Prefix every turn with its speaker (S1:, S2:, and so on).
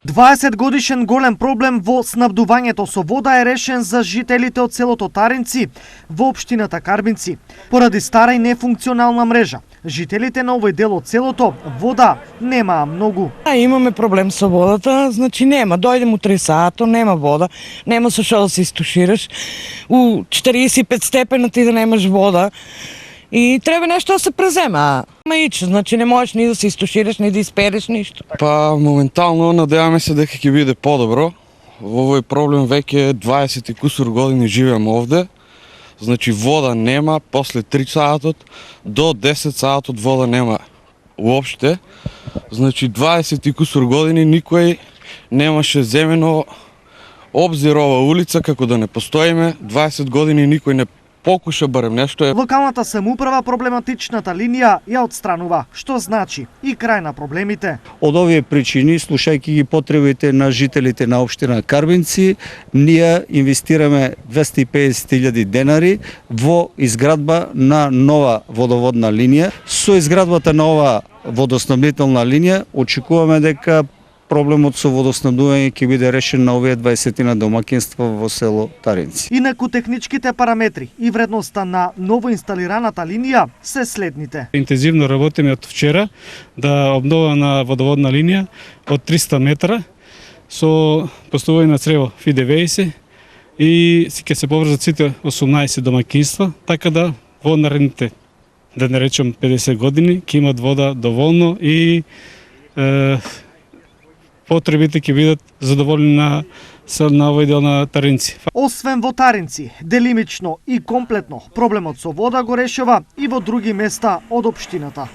S1: 20 годишен голем проблем во снабдувањето со вода е решен за жителите од селото Таринци во општината Карбинци. Поради стара и нефункционална мрежа, жителите на овој дел од селото вода немаа многу.
S2: Имаме проблем со водата, значи нема. Дојдем у 3 сата, нема вода, нема со што да се истушираш. У 45 степена ти да немаш вода. И треба нешто да се презема. Значи не можеш ни да се истушираш, ни да испереш ништо.
S3: Па моментално надеваме се дека ќе биде подобро. Во овој проблем веќе 20 и кусур години живеам овде. Значи вода нема, после 3 саатот до 10 саатот вода нема уопште. Значи 20 и кусур години никој немаше земено обзир ова улица како да не постоиме. 20 години никој не покуша барем нешто.
S1: Локалната самоуправа проблематичната линија ја отстранува, што значи и крај на проблемите.
S4: Од овие причини, слушајќи ги потребите на жителите на општина Карбинци, ние инвестираме 250.000 денари во изградба на нова водоводна линија. Со изградбата на ова водоснабдителна линија очекуваме дека проблемот со водоснабдување ќе биде решен на овие 20 домакинства во село Таринци.
S1: Инаку техничките параметри и вредноста на новоинсталираната линија се следните.
S5: Интензивно работиме од вчера да обновена водоводна линија од 300 метра со поставување на црево FIDE-20 и ќе се поврзат сите 18 домакинства, така да во наредните, да не речем 50 години, ќе имат вода доволно и потребите ќе бидат задоволени на овој дел на Таринци.
S1: Освен во Таринци, делимично и комплетно проблемот со вода го решава и во други места од општината.